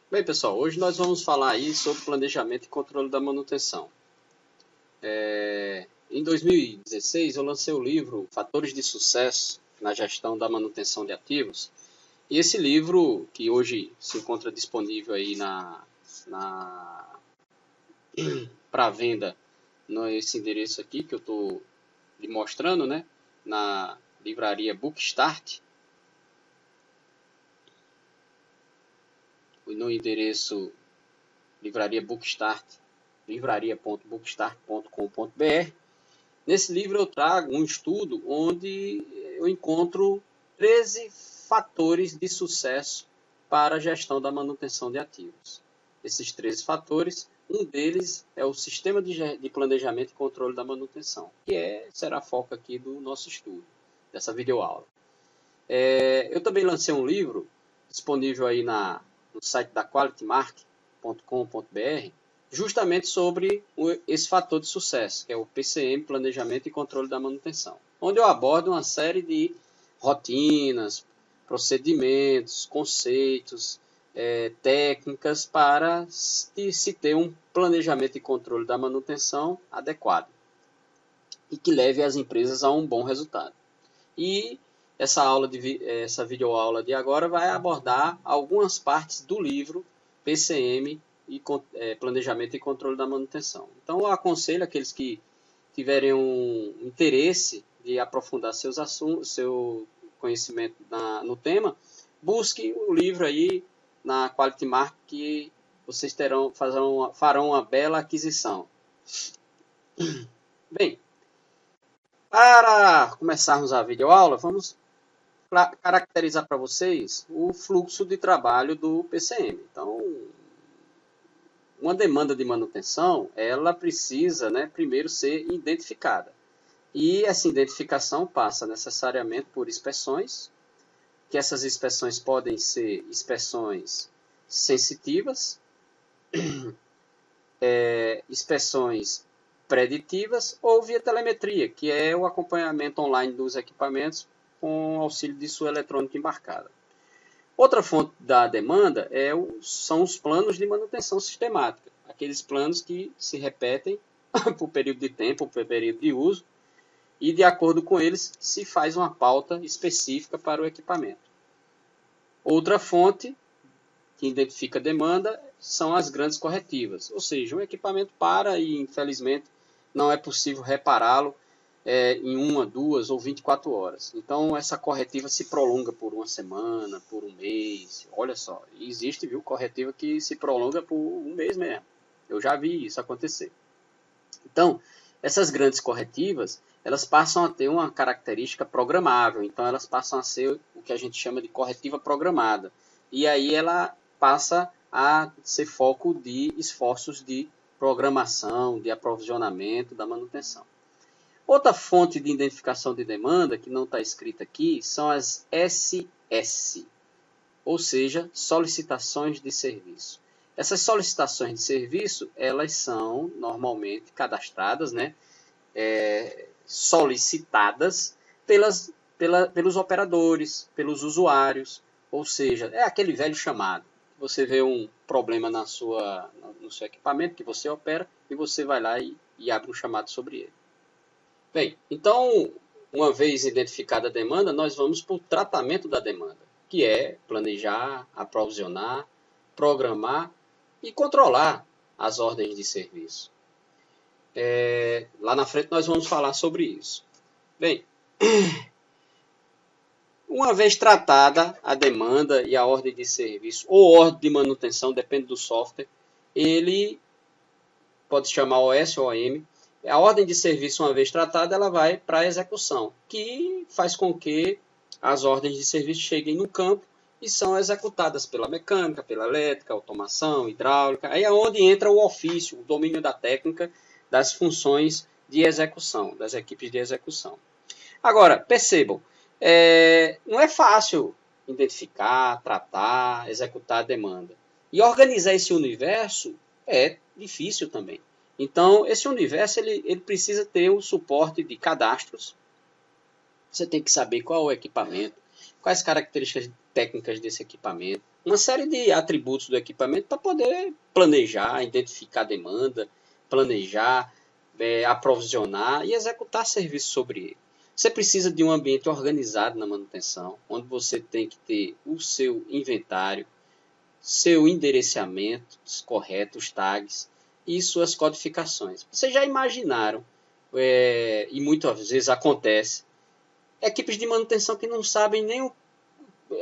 Bem, pessoal, hoje nós vamos falar aí sobre planejamento e controle da manutenção. Em 2016, eu lancei o livro Fatores de Sucesso na Gestão da Manutenção de Ativos. E esse livro, que hoje se encontra disponível aí para venda nesse endereço aqui que eu estou lhe mostrando, né? Na livraria Bookstart, no endereço livraria Bookstart, livraria.bookstart.com.br. Nesse livro eu trago um estudo onde eu encontro 13 fatores de sucesso para a gestão da manutenção de ativos. Esses 13 fatores, um deles é o sistema de planejamento e controle da manutenção, que será foco aqui do nosso estudo, dessa videoaula. Eu também lancei um livro disponível aí no site da qualitymark.com.br, justamente sobre esse fator de sucesso, que é o PCM, Planejamento e Controle da Manutenção, onde eu abordo uma série de rotinas, procedimentos, conceitos, técnicas para se ter um planejamento e controle da manutenção adequado e que leve as empresas a um bom resultado. E essa videoaula de agora vai abordar algumas partes do livro PCM e Planejamento e Controle da Manutenção. Então, eu aconselho aqueles que tiverem um interesse de aprofundar seu conhecimento no tema, busque o livro aí na Quality Mark, que vocês farão uma bela aquisição. Bem, para começarmos a videoaula, vamos caracterizar para vocês o fluxo de trabalho do PCM. Então, uma demanda de manutenção, ela precisa, primeiro ser identificada. E essa identificação passa necessariamente por inspeções, que essas inspeções podem ser inspeções sensitivas, inspeções preditivas ou via telemetria, que é o acompanhamento online dos equipamentos com auxílio de sua eletrônica embarcada. Outra fonte da demanda são os planos de manutenção sistemática, aqueles planos que se repetem por período de tempo, por período de uso, e de acordo com eles se faz uma pauta específica para o equipamento. Outra fonte que identifica a demanda são as grandes corretivas, ou seja, o equipamento para e infelizmente não é possível repará-lo em 1, 2 ou 24 horas. Então, essa corretiva se prolonga por uma semana, por um mês. Olha só, existe, corretiva que se prolonga por um mês mesmo. Eu já vi isso acontecer. Então, essas grandes corretivas, elas passam a ter uma característica programável. Então, elas passam a ser o que a gente chama de corretiva programada. E aí ela passa a ser foco de esforços de programação, de aprovisionamento, da manutenção. Outra fonte de identificação de demanda, que não está escrita aqui, são as SS, ou seja, solicitações de serviço. Essas solicitações de serviço, elas são normalmente cadastradas, solicitadas pelos operadores, pelos usuários, ou seja, é aquele velho chamado. Você vê um problema no seu equipamento que você opera e você vai lá e abre um chamado sobre ele. Bem, então, uma vez identificada a demanda, nós vamos para o tratamento da demanda, que é planejar, aprovisionar, programar e controlar as ordens de serviço. Lá na frente nós vamos falar sobre isso. Bem, uma vez tratada a demanda e a ordem de serviço, ou ordem de manutenção, depende do software, ele pode se chamar OS ou OM. A ordem de serviço, uma vez tratada, ela vai para a execução, que faz com que as ordens de serviço cheguem no campo e são executadas pela mecânica, pela elétrica, automação, hidráulica. Aí é onde entra o ofício, o domínio da técnica, das funções de execução, das equipes de execução. Agora, percebam, não é fácil identificar, tratar, executar a demanda. E organizar esse universo é difícil também. Então, esse universo ele precisa ter o suporte de cadastros. Você tem que saber qual é o equipamento, quais características técnicas desse equipamento, uma série de atributos do equipamento para poder planejar, identificar demanda, planejar, aprovisionar e executar serviços sobre ele. Você precisa de um ambiente organizado na manutenção, onde você tem que ter o seu inventário, seu endereçamento correto, os tags e suas codificações. Vocês já imaginaram, e muitas vezes acontece, equipes de manutenção que não sabem nem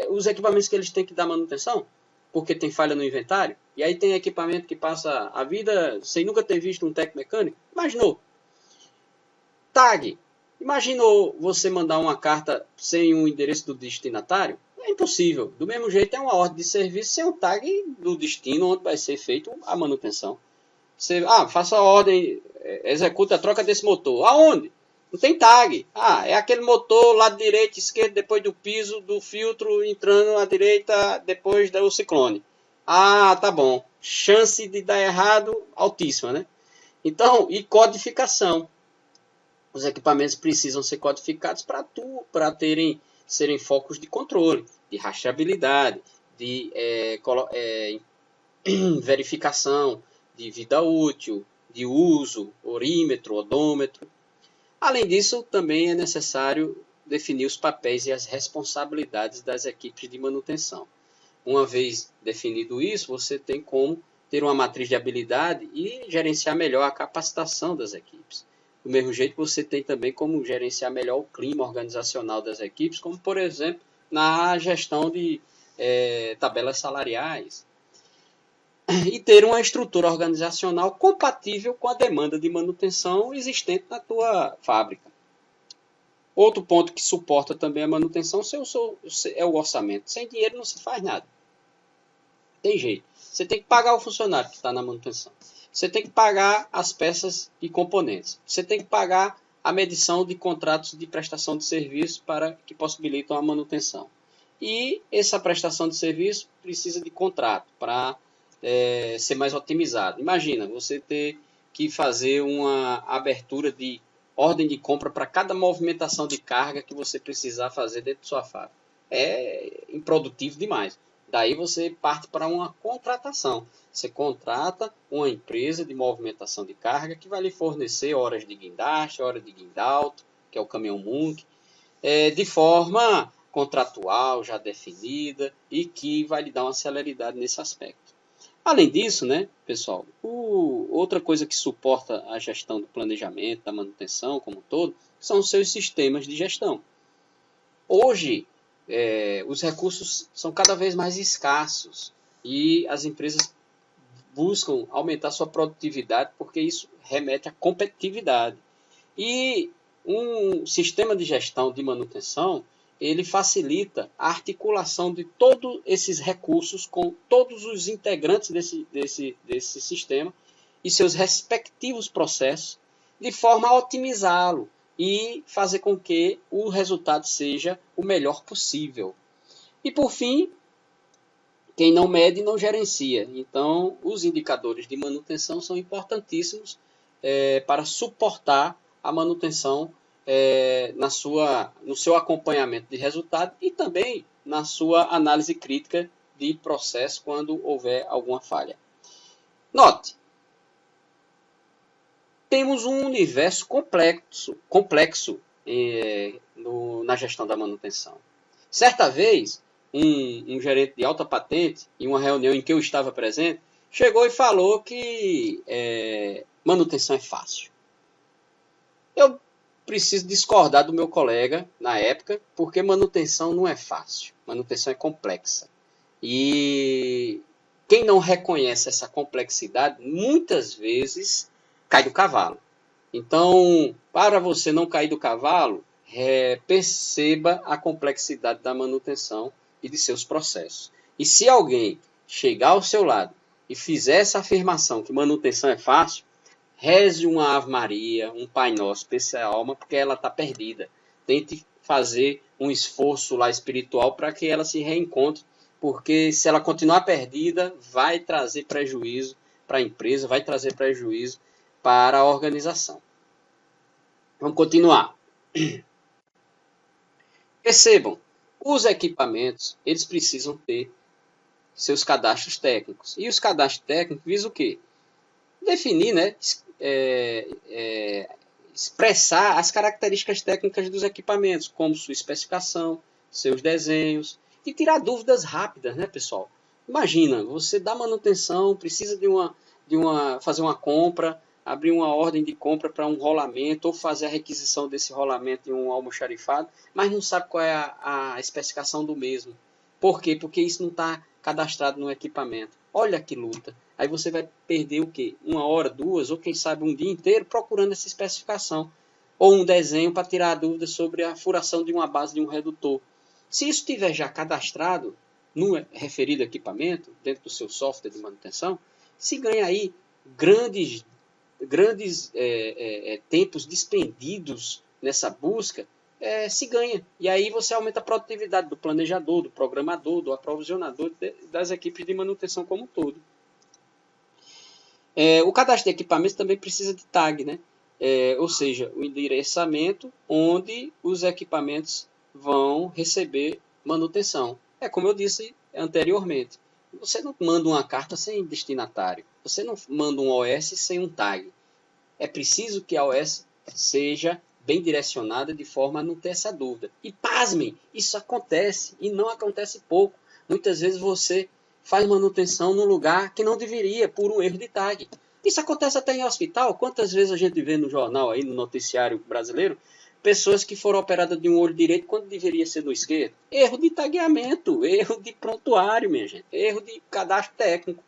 os equipamentos que eles têm que dar manutenção, porque tem falha no inventário, e aí tem equipamento que passa a vida sem nunca ter visto um técnico mecânico. Imaginou? Tag. Imaginou você mandar uma carta sem o endereço do destinatário? É impossível. Do mesmo jeito, é uma ordem de serviço sem um tag do destino onde vai ser feita a manutenção. Você, faça a ordem, executa a troca desse motor. Aonde? Não tem tag. É aquele motor lado direito, esquerdo, depois do piso, do filtro, entrando à direita, depois do ciclone. Tá bom. Chance de dar errado, altíssima, né? Então, e codificação. Os equipamentos precisam ser codificados para serem focos de controle, de rastreabilidade, de verificação, de vida útil, de uso, orímetro, odômetro. Além disso, também é necessário definir os papéis e as responsabilidades das equipes de manutenção. Uma vez definido isso, você tem como ter uma matriz de habilidade e gerenciar melhor a capacitação das equipes. Do mesmo jeito, você tem também como gerenciar melhor o clima organizacional das equipes, como, por exemplo, na gestão de tabelas salariais. E ter uma estrutura organizacional compatível com a demanda de manutenção existente na tua fábrica. Outro ponto que suporta também a manutenção é o orçamento. Sem dinheiro não se faz nada. Tem jeito. Você tem que pagar o funcionário que está na manutenção. Você tem que pagar as peças e componentes. Você tem que pagar a medição de contratos de prestação de serviço que possibilitam a manutenção. E essa prestação de serviço precisa de contrato para ser mais otimizado. Imagina, você ter que fazer uma abertura de ordem de compra para cada movimentação de carga que você precisar fazer dentro de sua fábrica. É improdutivo demais. Daí você parte para uma contratação. Você contrata uma empresa de movimentação de carga que vai lhe fornecer horas de guindaste, horas de guindalto, que é o caminhão Munk, de forma contratual, já definida, e que vai lhe dar uma celeridade nesse aspecto. Além disso, né, pessoal, outra coisa que suporta a gestão do planejamento, da manutenção como um todo, são os seus sistemas de gestão. Hoje, os recursos são cada vez mais escassos e as empresas buscam aumentar sua produtividade porque isso remete à competitividade. E um sistema de gestão de manutenção, ele facilita a articulação de todos esses recursos com todos os integrantes desse sistema e seus respectivos processos, de forma a otimizá-lo e fazer com que o resultado seja o melhor possível. E, por fim, quem não mede não gerencia. Então, os indicadores de manutenção são importantíssimos para suportar a manutenção no seu acompanhamento de resultado e também na sua análise crítica de processo quando houver alguma falha. Note, temos um universo complexo na gestão da manutenção. Certa vez, um gerente de alta patente, em uma reunião em que eu estava presente, chegou e falou que manutenção é fácil. Eu preciso discordar do meu colega na época, porque manutenção não é fácil, manutenção é complexa. E quem não reconhece essa complexidade, muitas vezes cai do cavalo. Então, para você não cair do cavalo, perceba a complexidade da manutenção e de seus processos. E se alguém chegar ao seu lado e fizer essa afirmação que manutenção é fácil, reze uma Ave Maria, um Pai Nosso para essa alma, porque ela está perdida. Tente fazer um esforço lá espiritual para que ela se reencontre, porque se ela continuar perdida, vai trazer prejuízo para a empresa, vai trazer prejuízo para a organização. Vamos continuar. Percebam, os equipamentos, eles precisam ter seus cadastros técnicos. E os cadastros técnicos visam o quê? Definir, né, expressar as características técnicas dos equipamentos, como sua especificação, seus desenhos, e tirar dúvidas rápidas, né, pessoal? Imagina, você dá manutenção, precisa fazer uma compra, abrir uma ordem de compra para um rolamento, ou fazer a requisição desse rolamento em um almoxarifado, mas não sabe qual é a especificação do mesmo. Por quê? Porque isso não está cadastrado no equipamento. Olha que luta. Aí você vai perder o quê? 1 hora, 2, ou quem sabe um dia inteiro procurando essa especificação. Ou um desenho para tirar dúvidas sobre a furação de uma base de um redutor. Se isso estiver já cadastrado no referido equipamento, dentro do seu software de manutenção, se ganha aí grandes tempos dispendidos nessa busca, se ganha. E aí você aumenta a produtividade do planejador, do programador, do aprovisionador, das equipes de manutenção como um todo. O cadastro de equipamentos também precisa de tag, né? Ou seja, o endereçamento onde os equipamentos vão receber manutenção. Como eu disse anteriormente, você não manda uma carta sem destinatário, você não manda um OS sem um tag. É preciso que a OS seja bem direcionada de forma a não ter essa dúvida. E pasmem, isso acontece e não acontece pouco. Muitas vezes você faz manutenção num lugar que não deveria, por um erro de tag. Isso acontece até em hospital. Quantas vezes a gente vê no jornal, aí no noticiário brasileiro, pessoas que foram operadas de um olho direito quando deveria ser do esquerdo? Erro de tagueamento, erro de prontuário, minha gente, erro de cadastro técnico.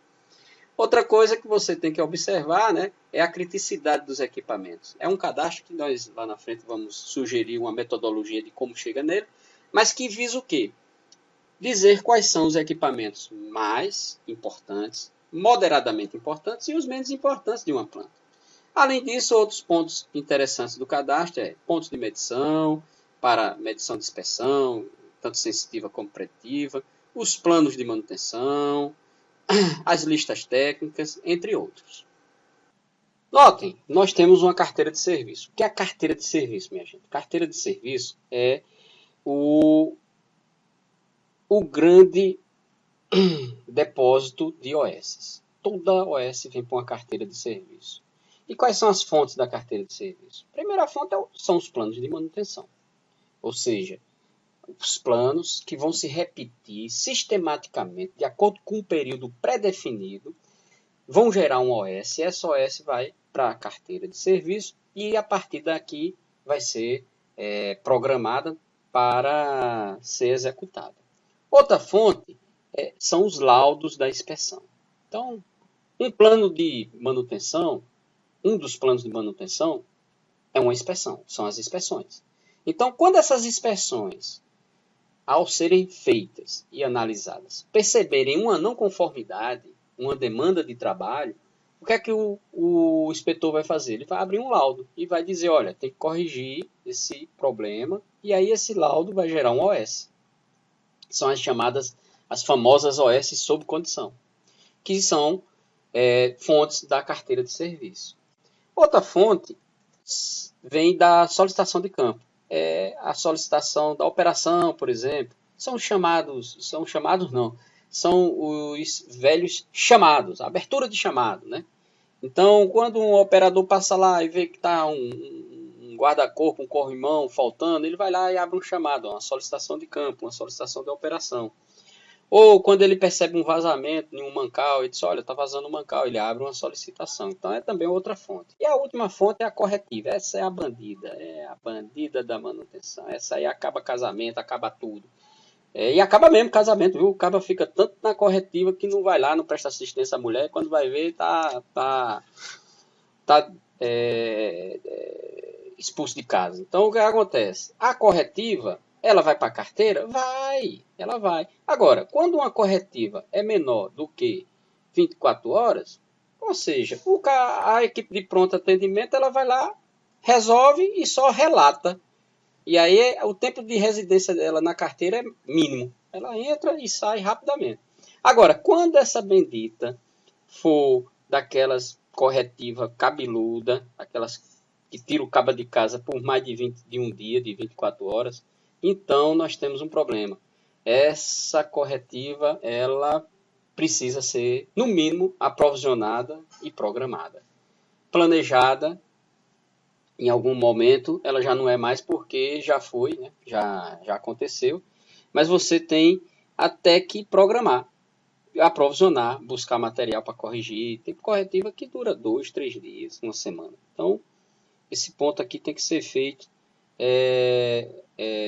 Outra coisa que você tem que observar, né, é a criticidade dos equipamentos. É um cadastro que nós lá na frente vamos sugerir uma metodologia de como chega nele, mas que visa o quê? Dizer quais são os equipamentos mais importantes, moderadamente importantes e os menos importantes de uma planta. Além disso, outros pontos interessantes do cadastro pontos de medição, para medição de inspeção, tanto sensitiva como preditiva, os planos de manutenção, as listas técnicas, entre outros. Notem, nós temos uma carteira de serviço. O que é a carteira de serviço, minha gente? Carteira de serviço é o grande depósito de OS. Toda OS vem com uma carteira de serviço. E quais são as fontes da carteira de serviço? A primeira fonte são os planos de manutenção. Ou seja, os planos que vão se repetir sistematicamente, de acordo com um período pré-definido, vão gerar um OS, e essa OS vai para a carteira de serviço, e a partir daqui vai ser programada para ser executada. Outra fonte são os laudos da inspeção. Então, um dos planos de manutenção é uma inspeção, são as inspeções. Então, quando essas inspeções, ao serem feitas e analisadas, perceberem uma não conformidade, uma demanda de trabalho, o que é que o inspetor vai fazer? Ele vai abrir um laudo e vai dizer, olha, tem que corrigir esse problema, e aí esse laudo vai gerar um OS. São as famosas OS sob condição, que são fontes da carteira de serviço. Outra fonte vem da solicitação de campo. A solicitação da operação, por exemplo, são os velhos chamados, a abertura de chamado, né? Então, quando um operador passa lá e vê que está um guarda-corpo, um corrimão faltando, ele vai lá e abre um chamado, uma solicitação de campo, uma solicitação de operação. Ou quando ele percebe um vazamento em um mancal, ele diz, olha, está vazando um mancal, ele abre uma solicitação. Então é também outra fonte. E a última fonte é a corretiva. Essa é a bandida da manutenção. Essa aí acaba casamento, acaba tudo. E acaba mesmo casamento, viu? O cara fica tanto na corretiva que não vai lá, não presta assistência à mulher, quando vai ver, tá expulso de casa. Então o que acontece? A corretiva, ela vai para a carteira? Ela vai. Agora, quando uma corretiva é menor do que 24 horas, ou seja, a equipe de pronto atendimento, ela vai lá, resolve e só relata. E aí o tempo de residência dela na carteira é mínimo. Ela entra e sai rapidamente. Agora, quando essa bendita for daquelas corretiva cabeluda, aquelas que tira o cabo de casa por mais de um dia, de 24 horas, então nós temos um problema. Essa corretiva, ela precisa ser, no mínimo, aprovisionada e programada. Planejada, em algum momento, ela já não é mais porque já foi, né? já aconteceu, mas você tem até que programar, aprovisionar, buscar material para corrigir. Tempo corretivo que dura 2, 3 dias, uma semana. Então, esse ponto aqui tem que ser feito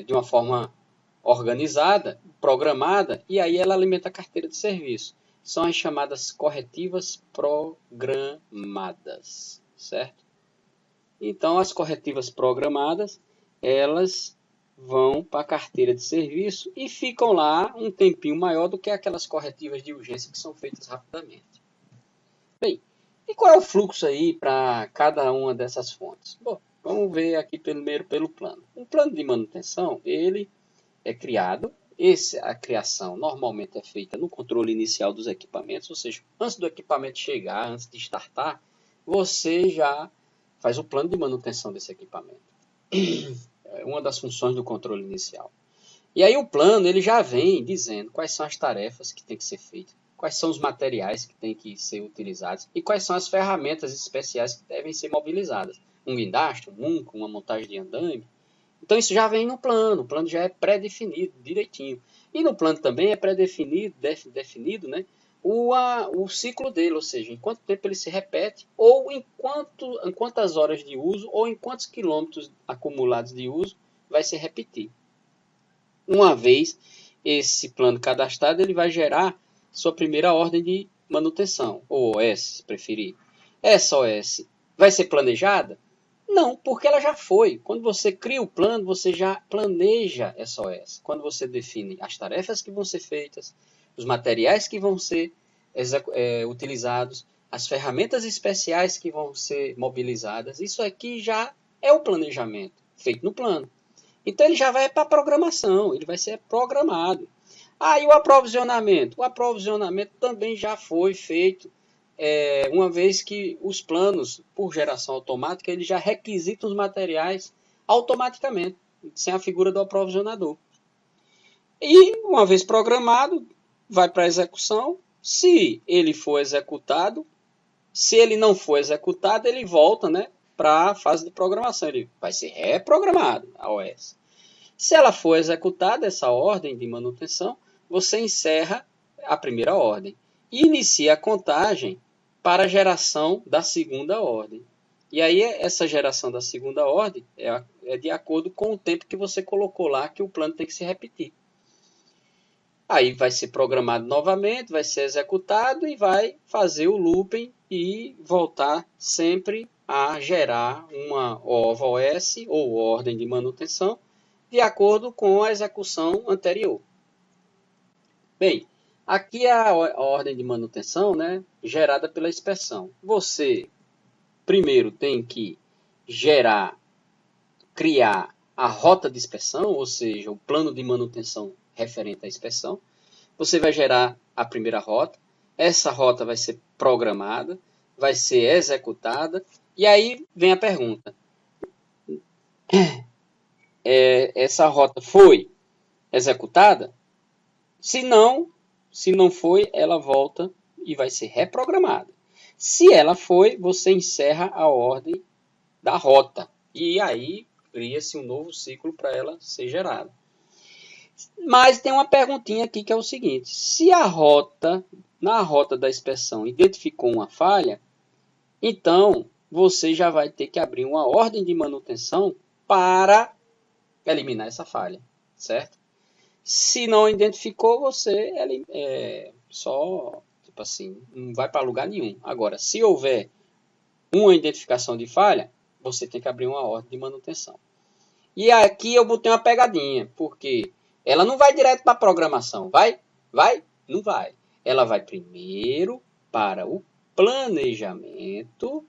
de uma forma organizada, programada, e aí ela alimenta a carteira de serviço. São as chamadas corretivas programadas, certo? Então, as corretivas programadas, elas vão para a carteira de serviço e ficam lá um tempinho maior do que aquelas corretivas de urgência que são feitas rapidamente. Bem, e qual é o fluxo aí para cada uma dessas fontes? Bom, vamos ver aqui primeiro pelo plano. Um plano de manutenção, ele é criado, a criação normalmente é feita no controle inicial dos equipamentos, ou seja, antes do equipamento chegar, antes de startar, você já faz o plano de manutenção desse equipamento. É uma das funções do controle inicial. E aí o plano ele já vem dizendo quais são as tarefas que tem que ser feitas, quais são os materiais que tem que ser utilizados e quais são as ferramentas especiais que devem ser mobilizadas. Um guindaste, um munco, uma montagem de andame. Então isso já vem no plano, o plano já é pré-definido direitinho. E no plano também é pré-definido, definido, né, o ciclo dele, ou seja, em quanto tempo ele se repete, ou em quantas horas de uso, ou em quantos quilômetros acumulados de uso vai se repetir. Uma vez esse plano cadastrado, ele vai gerar sua primeira ordem de manutenção, ou OS, se preferir. Essa OS vai ser planejada? Não, porque ela já foi. Quando você cria o plano, você já planeja essa OS. Quando você define as tarefas que vão ser feitas, os materiais que vão ser utilizados, as ferramentas especiais que vão ser mobilizadas, isso aqui já é o planejamento feito no plano. Então ele já vai para a programação, ele vai ser programado. E o aprovisionamento? O aprovisionamento também já foi feito, uma vez que os planos, por geração automática, eles já requisitam os materiais automaticamente, sem a figura do aprovisionador. E, uma vez programado, vai para a execução. Se ele for executado, se ele não for executado, ele volta, né, para a fase de programação. Ele vai ser reprogramado, a OS. Se ela for executada, essa ordem de manutenção, você encerra a primeira ordem e inicia a contagem para a geração da segunda ordem. E aí, essa geração da segunda ordem é de acordo com o tempo que você colocou lá, que o plano tem que se repetir. Aí vai ser programado novamente, vai ser executado e vai fazer o looping e voltar sempre a gerar uma OS ou ordem de manutenção de acordo com a execução anterior. Bem, aqui é a ordem de manutenção, né, gerada pela inspeção. Você primeiro tem que criar a rota de inspeção, ou seja, o plano de manutenção referente à inspeção. Você vai gerar a primeira rota, essa rota vai ser programada, vai ser executada, e aí vem a pergunta. Essa rota foi executada? Se não foi, ela volta e vai ser reprogramada. Se ela foi, você encerra a ordem da rota. E aí cria-se um novo ciclo para ela ser gerada. Mas tem uma perguntinha aqui que é o seguinte. Se na rota da inspeção, identificou uma falha, então você já vai ter que abrir uma ordem de manutenção para eliminar essa falha, certo? Se não identificou, você só, tipo assim, não vai para lugar nenhum. Agora, se houver uma identificação de falha, você tem que abrir uma ordem de manutenção. E aqui eu botei uma pegadinha, porque ela não vai direto para a programação. Vai? Vai? Não vai. Ela vai primeiro para o planejamento.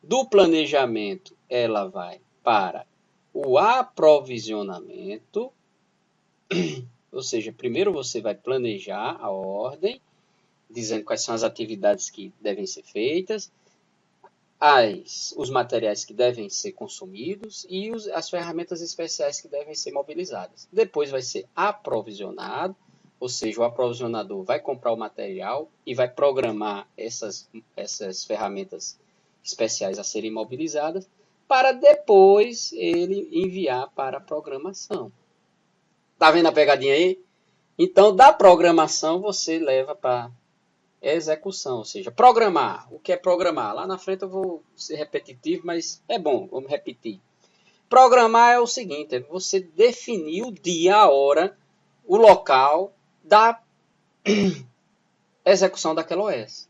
Do planejamento, ela vai para o aprovisionamento. Ou seja, primeiro você vai planejar a ordem, dizendo quais são as atividades que devem ser feitas, os materiais que devem ser consumidos e as ferramentas especiais que devem ser mobilizadas. Depois vai ser aprovisionado. ou seja, o aprovisionador vai comprar o material e vai programar essas ferramentas especiais a serem mobilizadas para depois ele enviar para a programação. Tá vendo a pegadinha aí? Então, da programação você leva para execução, ou seja, programar. O que é programar? Lá na frente eu vou ser repetitivo, mas é bom, vamos repetir. Programar é o seguinte, é você definir o dia, a hora, o local da execução daquela OS.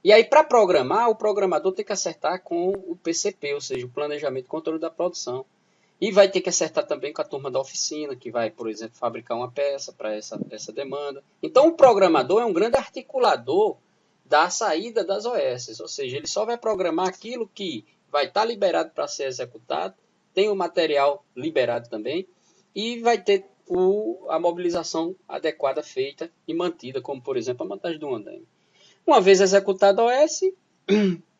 E aí, para programar, o programador tem que acertar com o PCP, ou seja, o Planejamento e Controle da Produção. E vai ter que acertar também com a turma da oficina, que vai, por exemplo, fabricar uma peça para essa demanda. Então, o programador é um grande articulador da saída das OS, ou seja, ele só vai programar aquilo que vai estar liberado para ser executado, tem o material liberado também, e vai ter a mobilização adequada feita e mantida, como, por exemplo, a montagem do andaime. Uma vez executada a OS,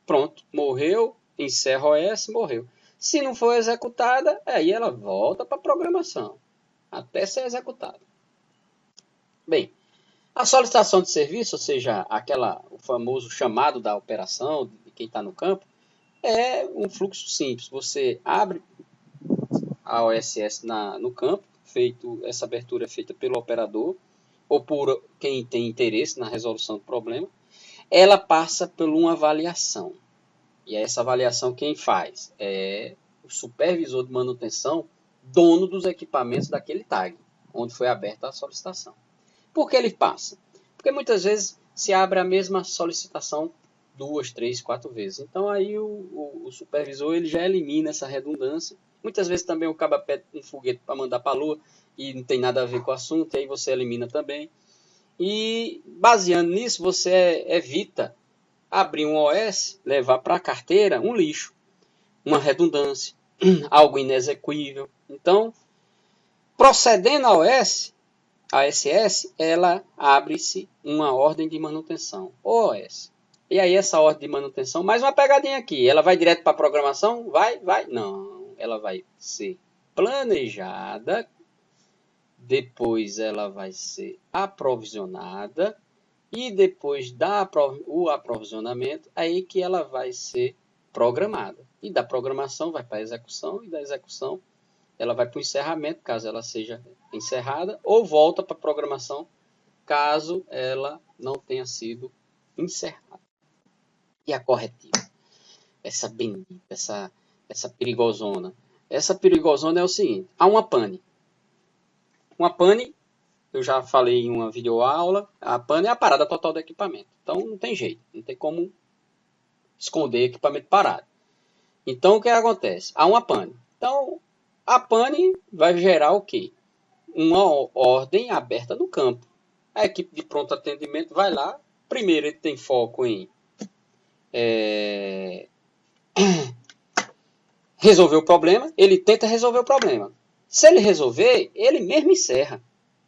pronto, morreu, encerra a OS, morreu. Se não for executada, aí ela volta para a programação, até ser executada. Bem, a solicitação de serviço, ou seja, o famoso chamado da operação, de quem está no campo, é um fluxo simples. Você abre a OSS no campo, essa abertura é feita pelo operador, ou por quem tem interesse na resolução do problema. Ela passa por uma avaliação. E essa avaliação quem faz? É o supervisor de manutenção, dono dos equipamentos daquele tag, onde foi aberta a solicitação. Por que ele passa? Porque muitas vezes se abre a mesma solicitação 2, 3, 4 vezes. Então aí o supervisor ele já elimina essa redundância. Muitas vezes também o cabo pede um foguete para mandar para a lua e não tem nada a ver com o assunto, e aí você elimina também. E baseando nisso, você evita abrir um OS, levar para a carteira um lixo, uma redundância, algo inexequível. Então, procedendo a OS, a SS, ela abre-se uma ordem de manutenção, OS. E aí essa ordem de manutenção, mais uma pegadinha aqui, ela vai direto para a programação? Vai? Não, ela vai ser planejada, depois ela vai ser aprovisionada, e depois o aprovisionamento, aí que ela vai ser programada. E da programação vai para a execução, e da execução ela vai para o encerramento, caso ela seja encerrada, ou volta para a programação, caso ela não tenha sido encerrada. E a corretiva? Essa bendita, essa perigosona. Essa perigosona é o seguinte, há uma pane. Uma pane, eu já falei em uma videoaula, a pane é a parada total do equipamento. Então não tem jeito, não tem como esconder equipamento parado. Então o que acontece? Há uma pane. Então a pane vai gerar o quê? Uma ordem aberta no campo. A equipe de pronto atendimento vai lá. Primeiro ele tem foco em resolver o problema. Ele tenta resolver o problema. Se ele resolver, ele mesmo encerra.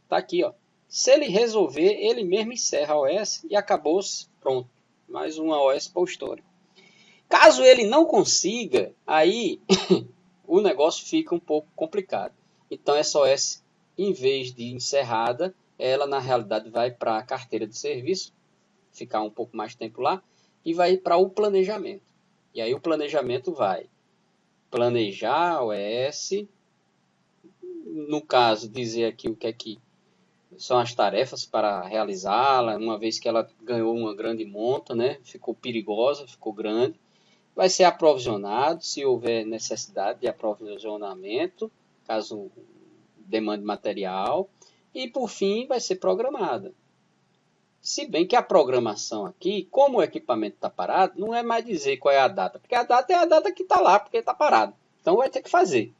Tá aqui, ó. Se ele resolver, ele mesmo encerra a OS e acabou-se. Pronto. Mais uma OS para o histórico. Caso ele não consiga, aí o negócio fica um pouco complicado. Então essa OS, em vez de encerrada, ela na realidade vai para a carteira de serviço, ficar um pouco mais tempo lá, e vai para o planejamento. E aí o planejamento vai planejar a OS, no caso dizer aqui o que é que são as tarefas para realizá-la, uma vez que ela ganhou uma grande monta, né? Ficou perigosa, ficou grande. Vai ser aprovisionado, se houver necessidade de aprovisionamento, caso demande material, e por fim vai ser programada. Se bem que a programação aqui, como o equipamento está parado, não é mais dizer qual é a data, porque a data é a data que está lá, porque está parado. Então vai ter que fazer.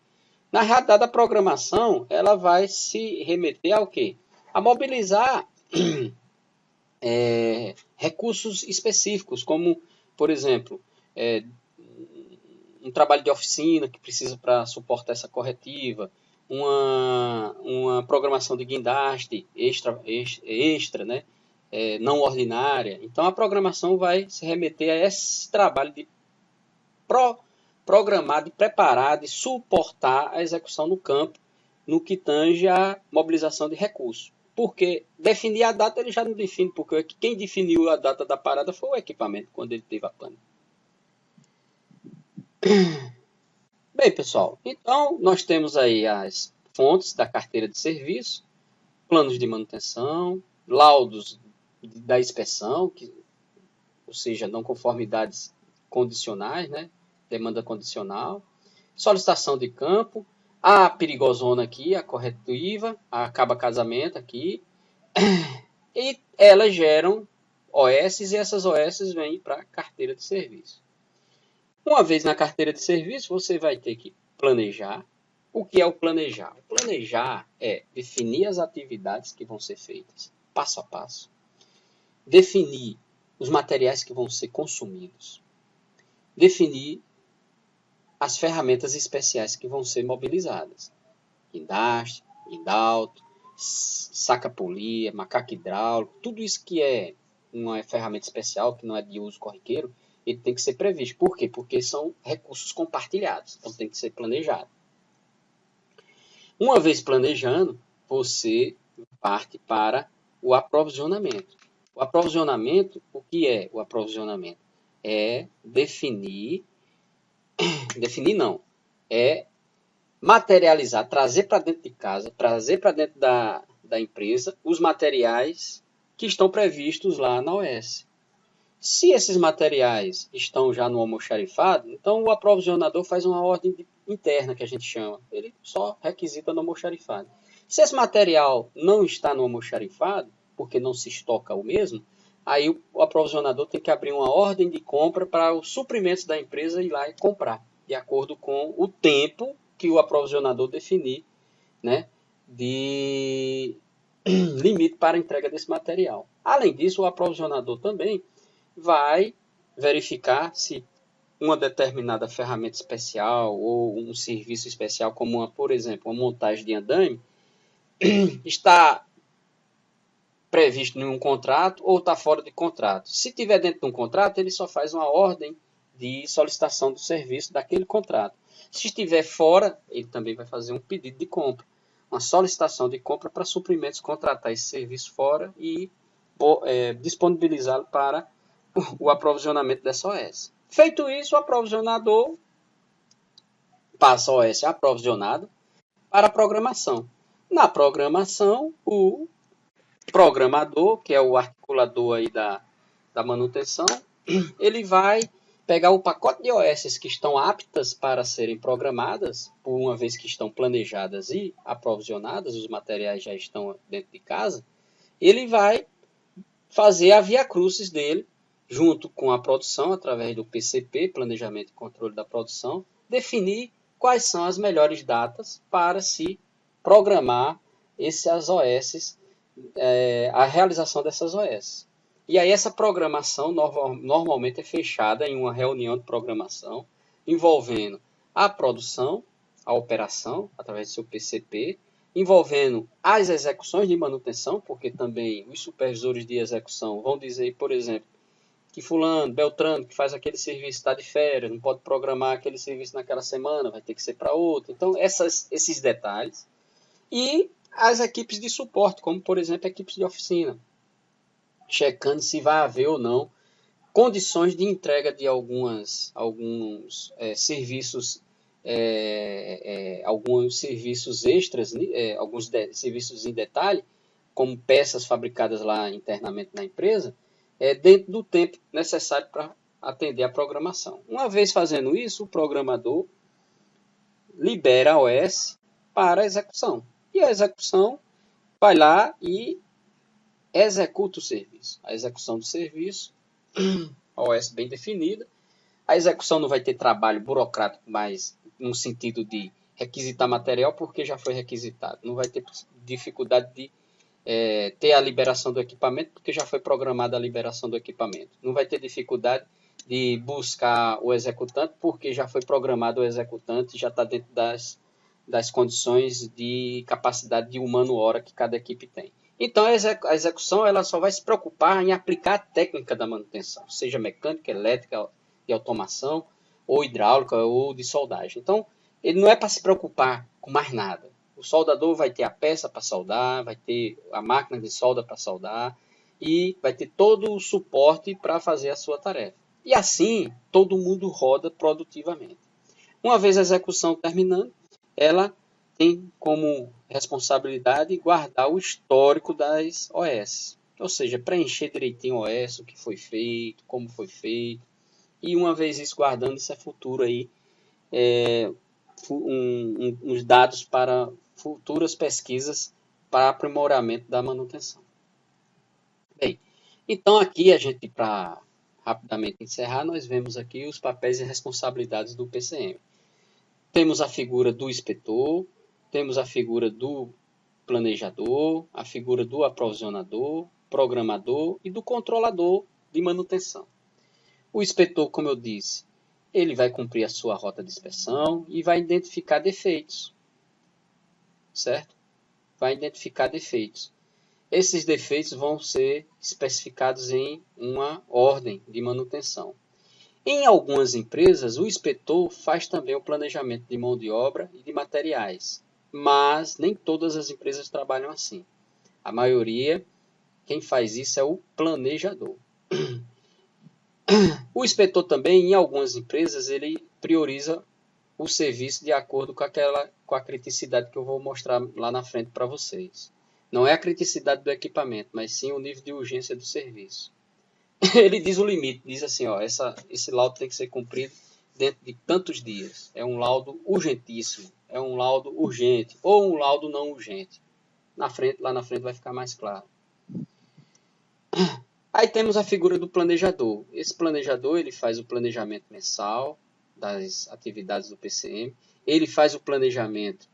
Na realidade, a programação ela vai se remeter ao quê? A mobilizar recursos específicos, como, por exemplo, um trabalho de oficina que precisa para suportar essa corretiva, uma programação de guindaste extra, né? Não ordinária. Então, a programação vai se remeter a esse trabalho de programar, de preparar, de suportar a execução no campo, no que tange a mobilização de recursos. porque definir a data ele já não define, porque quem definiu a data da parada foi o equipamento, quando ele teve a pane. Bem, pessoal, então nós temos aí as fontes da carteira de serviço, planos de manutenção, laudos da inspeção, ou seja, não conformidades condicionais, né? Demanda condicional, solicitação de campo, a perigosona aqui, a corretiva, a acaba-casamento aqui, e elas geram OS e essas OS vêm para a carteira de serviço. Uma vez na carteira de serviço, você vai ter que planejar. O que é o planejar? O planejar é definir as atividades que vão ser feitas, passo a passo. Definir os materiais que vão ser consumidos. Definir as ferramentas especiais que vão ser mobilizadas. Guindaste, guindalto, saca-polia, macaco hidráulico, tudo isso que é uma ferramenta especial, que não é de uso corriqueiro, ele tem que ser previsto. Por quê? Porque são recursos compartilhados, então tem que ser planejado. Uma vez planejando, você parte para o aprovisionamento. O aprovisionamento, o que é o aprovisionamento? É definir não, é materializar, trazer para dentro de casa, trazer para dentro da empresa os materiais que estão previstos lá na OS. Se esses materiais estão já no almoxarifado, então o aprovisionador faz uma ordem interna, que a gente chama. Ele só requisita no almoxarifado. Se esse material não está no almoxarifado, porque não se estoca o mesmo, aí o aprovisionador tem que abrir uma ordem de compra para os suprimentos da empresa ir lá e comprar, de acordo com o tempo que o aprovisionador definir, né, de limite para a entrega desse material. Além disso, o aprovisionador também vai verificar se uma determinada ferramenta especial ou um serviço especial, como, por exemplo, uma montagem de andaime, está previsto em um contrato ou está fora de contrato. Se estiver dentro de um contrato, ele só faz uma ordem de solicitação do serviço daquele contrato. Se estiver fora, ele também vai fazer um pedido de compra, uma solicitação de compra para suprimentos, contratar esse serviço fora e disponibilizá-lo para o aprovisionamento dessa OS. Feito isso, o aprovisionador passa a OS aprovisionado para a programação. Na programação, o programador, que é o articulador aí da manutenção, ele vai pegar o pacote de OS que estão aptas para serem programadas, por uma vez que estão planejadas e aprovisionadas, os materiais já estão dentro de casa, ele vai fazer a via-crucis dele, junto com a produção, através do PCP, Planejamento e Controle da Produção, definir quais são as melhores datas para se programar essas OS, a realização dessas OS. E aí essa programação normalmente é fechada em uma reunião de programação, envolvendo a produção, a operação, através do seu PCP, envolvendo as execuções de manutenção, porque também os supervisores de execução vão dizer, por exemplo, que fulano, beltrano, que faz aquele serviço está de férias, não pode programar aquele serviço naquela semana, vai ter que ser para outra. Então, esses detalhes. E as equipes de suporte, como, por exemplo, equipes de oficina, checando se vai haver ou não condições de entrega de alguns serviços, alguns serviços extras, alguns serviços em detalhe, como peças fabricadas lá internamente na empresa, dentro do tempo necessário para atender a programação. Uma vez fazendo isso, o programador libera a OS para a execução. E a execução vai lá e executa o serviço. A execução do serviço, a OS bem definida. A execução não vai ter trabalho burocrático, mas no sentido de requisitar material, porque já foi requisitado. Não vai ter dificuldade de ter a liberação do equipamento, porque já foi programada a liberação do equipamento. Não vai ter dificuldade de buscar o executante, porque já foi programado o executante e já está dentro das condições de capacidade de humano-hora que cada equipe tem. Então, a execução ela só vai se preocupar em aplicar a técnica da manutenção, seja mecânica, elétrica, de automação, ou hidráulica, ou de soldagem. Então, ele não é para se preocupar com mais nada. O soldador vai ter a peça para soldar, vai ter a máquina de solda para soldar e vai ter todo o suporte para fazer a sua tarefa. E assim, todo mundo roda produtivamente. Uma vez a execução terminando, ela tem como responsabilidade guardar o histórico das OS. Ou seja, preencher direitinho o OS, o que foi feito, como foi feito. E uma vez isso guardando, isso é futuro aí, uns dados para futuras pesquisas para aprimoramento da manutenção. Bem, então aqui a gente, para rapidamente encerrar, nós vemos aqui os papéis e responsabilidades do PCM. Temos a figura do inspetor, temos a figura do planejador, a figura do aprovisionador, programador e do controlador de manutenção. O inspetor, como eu disse, ele vai cumprir a sua rota de inspeção e vai identificar defeitos, certo? Vai identificar defeitos. Esses defeitos vão ser especificados em uma ordem de manutenção. Em algumas empresas, o inspetor faz também o planejamento de mão de obra e de materiais, mas nem todas as empresas trabalham assim. A maioria, quem faz isso é o planejador. O inspetor também, em algumas empresas, ele prioriza o serviço de acordo com a criticidade que eu vou mostrar lá na frente para vocês. Não é a criticidade do equipamento, mas sim o nível de urgência do serviço. Ele diz o limite, diz assim, ó, esse laudo tem que ser cumprido dentro de tantos dias. É um laudo urgentíssimo, é um laudo urgente ou um laudo não urgente. Lá na frente vai ficar mais claro. Aí temos a figura do planejador. Esse planejador ele faz o planejamento mensal das atividades do PCM, ele faz o planejamento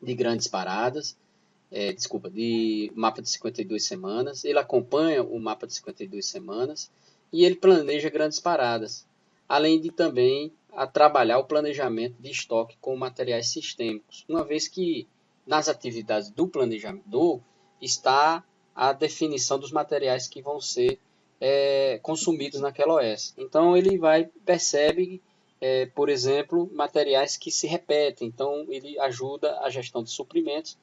de grandes paradas, de mapa de 52 semanas, ele acompanha o mapa de 52 semanas e ele planeja grandes paradas, além de também trabalhar o planejamento de estoque com materiais sistêmicos, uma vez que nas atividades do planejador está a definição dos materiais que vão ser consumidos naquela OS. Então ele percebe, por exemplo, materiais que se repetem, então ele ajuda a gestão de suprimentos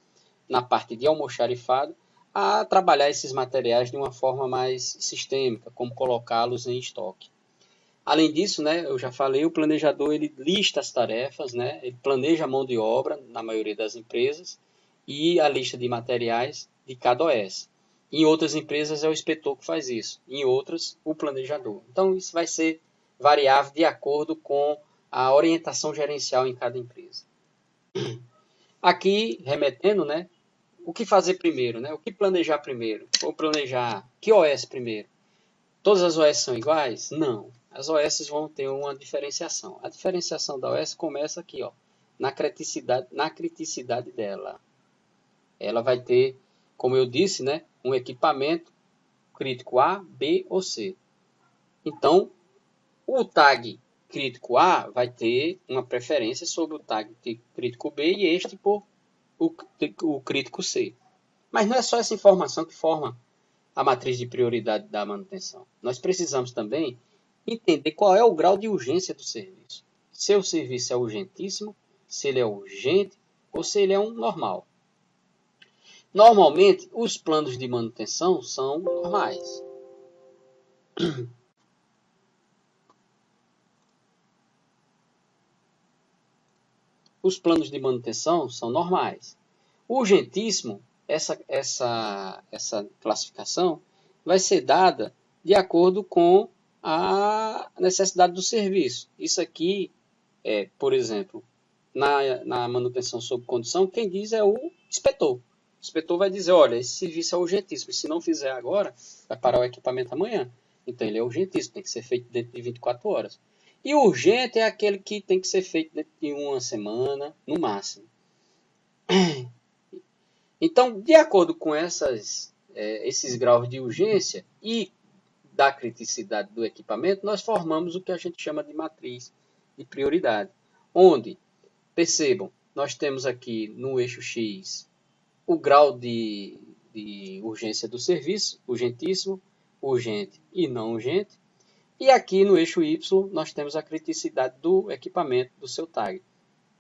na parte de almoxarifado, a trabalhar esses materiais de uma forma mais sistêmica, como colocá-los em estoque. Além disso, né, eu já falei, o planejador ele lista as tarefas, né, ele planeja a mão de obra, na maioria das empresas, e a lista de materiais de cada OS. Em outras empresas é o inspetor que faz isso, em outras, o planejador. Então, isso vai ser variável de acordo com a orientação gerencial em cada empresa. Aqui, remetendo, né, o que fazer primeiro, né? O que planejar primeiro? Ou planejar que OS primeiro? Todas as OS são iguais? Não. As OS vão ter uma diferenciação. A diferenciação da OS começa aqui, ó, na criticidade dela. Ela vai ter, como eu disse, né, um equipamento crítico A, B ou C. Então, o tag crítico A vai ter uma preferência sobre o tag crítico B e este por o crítico C. Mas não é só essa informação que forma a matriz de prioridade da manutenção. Nós precisamos também entender qual é o grau de urgência do serviço. Se o serviço é urgentíssimo, se ele é urgente ou se ele é um normal. Normalmente, os planos de manutenção são normais. Os planos de manutenção são normais. O urgentíssimo, essa classificação, vai ser dada de acordo com a necessidade do serviço. Isso aqui, por exemplo, na manutenção sob condição, quem diz é o inspetor. O inspetor vai dizer, olha, esse serviço é urgentíssimo, se não fizer agora, vai parar o equipamento amanhã. Então ele é urgentíssimo, tem que ser feito dentro de 24 horas. E o urgente é aquele que tem que ser feito dentro de uma semana, no máximo. Então, de acordo com esses graus de urgência e da criticidade do equipamento, nós formamos o que a gente chama de matriz de prioridade. Onde, percebam, nós temos aqui no eixo X o grau de urgência do serviço, urgentíssimo, urgente e não urgente. E aqui no eixo Y nós temos a criticidade do equipamento, do seu tag.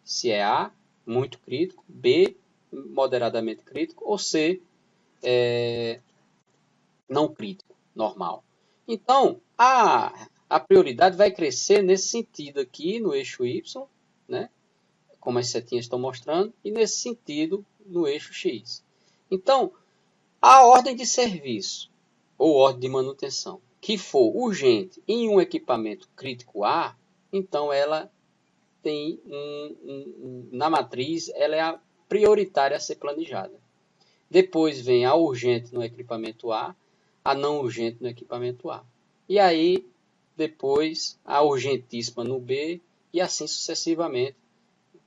Se é A, muito crítico, B, moderadamente crítico, ou C, não crítico, normal. Então, a prioridade vai crescer nesse sentido aqui, no eixo Y, né? Como as setinhas estão mostrando, e nesse sentido, no eixo X. Então, a ordem de serviço, ou ordem de manutenção, que for urgente em um equipamento crítico A, então ela tem na matriz, ela é a prioritária a ser planejada. Depois vem a urgente no equipamento A não urgente no equipamento A. E aí, depois, a urgentíssima no B, e assim sucessivamente,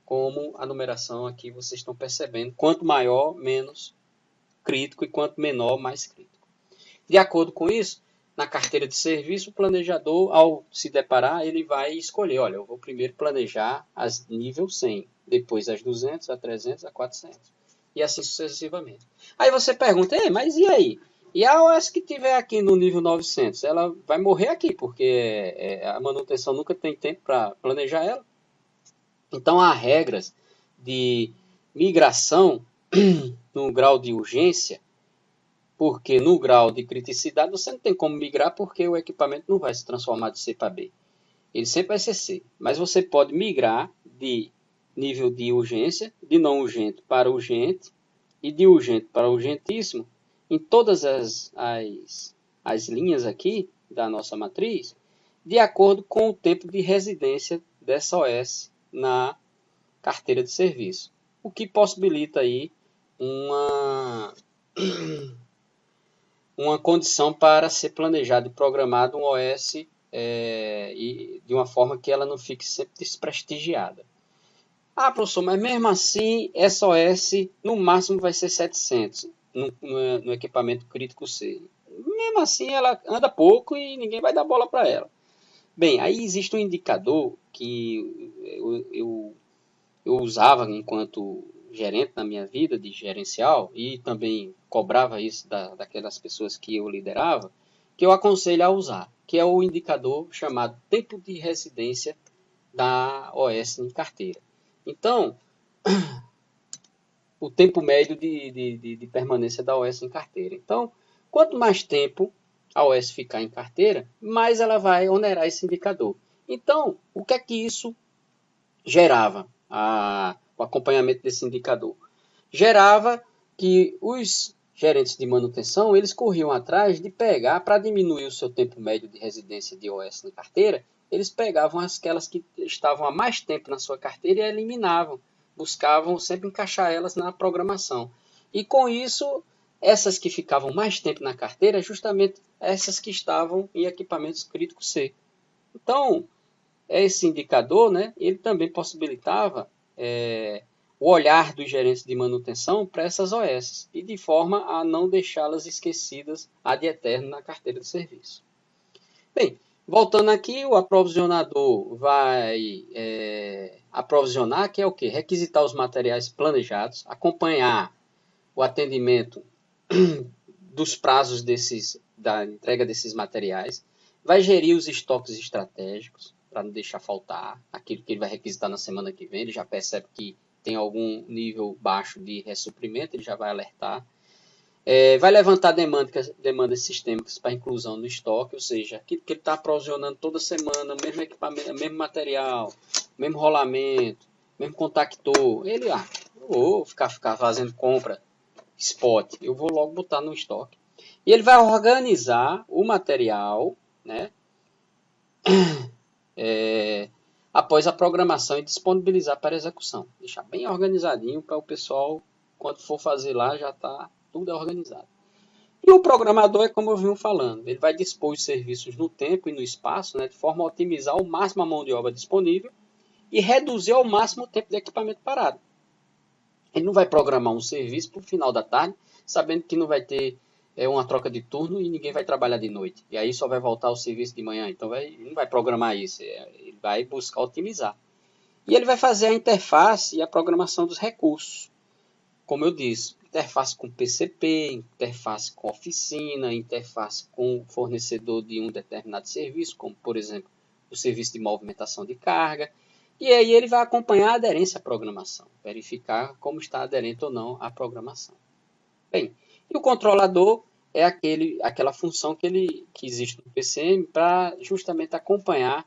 como a numeração aqui vocês estão percebendo. Quanto maior, menos crítico, e quanto menor, mais crítico. De acordo com isso, na carteira de serviço, o planejador, ao se deparar, ele vai escolher, olha, eu vou primeiro planejar as nível 100, depois as 200, a 300, a 400, e assim sucessivamente. Aí você pergunta, mas e aí? E a OS que tiver aqui no nível 900, ela vai morrer aqui, porque a manutenção nunca tem tempo para planejar ela. Então, há regras de migração no grau de urgência, porque no grau de criticidade você não tem como migrar, porque o equipamento não vai se transformar de C para B. Ele sempre vai ser C. Mas você pode migrar de nível de urgência, de não urgente para urgente, e de urgente para urgentíssimo, em todas as linhas aqui da nossa matriz, de acordo com o tempo de residência dessa OS na carteira de serviço. O que possibilita aí uma condição para ser planejado e programado um OS e de uma forma que ela não fique sempre desprestigiada. Professor, mas mesmo assim, essa OS no máximo vai ser 700 no equipamento crítico C. Mesmo assim, ela anda pouco e ninguém vai dar bola para ela. Bem, aí existe um indicador que eu usava enquanto gerente na minha vida de gerencial e também cobrava isso daquelas pessoas que eu liderava, que eu aconselho a usar, que é o indicador chamado tempo de residência da OS em carteira. Então, o tempo médio de permanência da OS em carteira. Então, quanto mais tempo a OS ficar em carteira, mais ela vai onerar esse indicador. Então, o que é que isso gerava? O acompanhamento desse indicador. Gerava que os gerentes de manutenção, eles corriam atrás de pegar, para diminuir o seu tempo médio de residência de OS na carteira, eles pegavam aquelas que estavam há mais tempo na sua carteira e eliminavam, buscavam sempre encaixar elas na programação. E com isso, essas que ficavam mais tempo na carteira, justamente essas que estavam em equipamentos críticos C. Então, esse indicador, né, ele também possibilitava o olhar dos gerentes de manutenção para essas OS e de forma a não deixá-las esquecidas ad eterno na carteira de serviço. Bem, voltando aqui, o aprovisionador vai aprovisionar, que é o quê? Requisitar os materiais planejados, acompanhar o atendimento dos prazos da entrega desses materiais, vai gerir os estoques estratégicos, para não deixar faltar aquilo que ele vai requisitar na semana que vem, ele já percebe que tem algum nível baixo de ressuprimento, ele já vai alertar. Vai levantar demandas sistêmicas para inclusão no estoque, ou seja, aquilo que ele está aprovisionando toda semana, o mesmo equipamento, o mesmo material, o mesmo rolamento, o mesmo contactor. Ele, vou ficar fazendo compra spot, eu vou logo botar no estoque. E ele vai organizar o material, né, após a programação e disponibilizar para execução. Deixar bem organizadinho para o pessoal, quando for fazer lá, já está tudo organizado. E o programador é como eu vim falando, ele vai dispor os serviços no tempo e no espaço, né, de forma a otimizar ao máximo a mão de obra disponível e reduzir ao máximo o tempo de equipamento parado. Ele não vai programar um serviço para o final da tarde, sabendo que não vai ter uma troca de turno e ninguém vai trabalhar de noite. E aí só vai voltar ao serviço de manhã. Então ele não vai programar isso, ele vai buscar otimizar. E ele vai fazer a interface e a programação dos recursos. Como eu disse, interface com PCP, interface com oficina, interface com o fornecedor de um determinado serviço, como por exemplo o serviço de movimentação de carga. E aí ele vai acompanhar a aderência à programação, verificar como está aderente ou não à programação. Bem, e o controlador é aquela função que existe no PCM para justamente acompanhar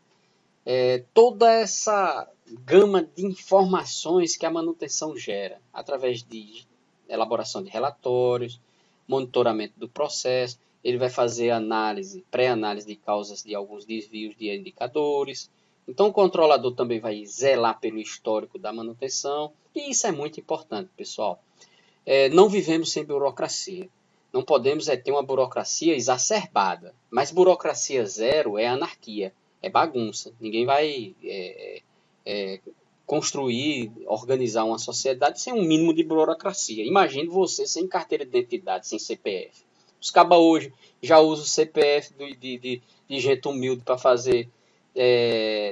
toda essa gama de informações que a manutenção gera, através de elaboração de relatórios, monitoramento do processo, ele vai fazer análise, pré-análise de causas de alguns desvios de indicadores. Então o controlador também vai zelar pelo histórico da manutenção, e isso é muito importante, pessoal. Não vivemos sem burocracia. Não podemos ter uma burocracia exacerbada, mas burocracia zero é anarquia, é bagunça. Ninguém vai construir, organizar uma sociedade sem um mínimo de burocracia. Imagine você sem carteira de identidade, sem CPF. Os cabas hoje já usam o CPF de gente humilde para fazer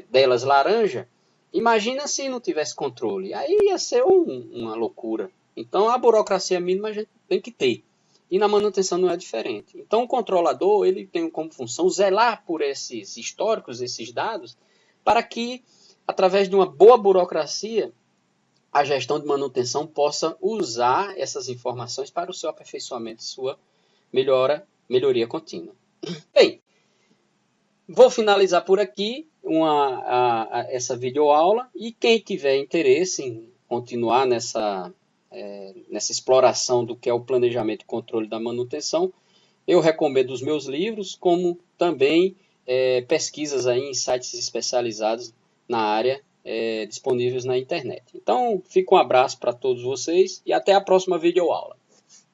delas laranja. Imagina se não tivesse controle. Aí ia ser uma loucura. Então a burocracia mínima a gente tem que ter. E na manutenção não é diferente. Então o controlador ele tem como função zelar por esses históricos, esses dados, para que, através de uma boa burocracia, a gestão de manutenção possa usar essas informações para o seu aperfeiçoamento, sua melhoria contínua. Bem, vou finalizar por aqui essa videoaula, e quem tiver interesse em continuar nessa exploração do que é o planejamento e controle da manutenção, eu recomendo os meus livros, como também pesquisas aí em sites especializados na área disponíveis na internet. Então, fica um abraço para todos vocês e até a próxima videoaula.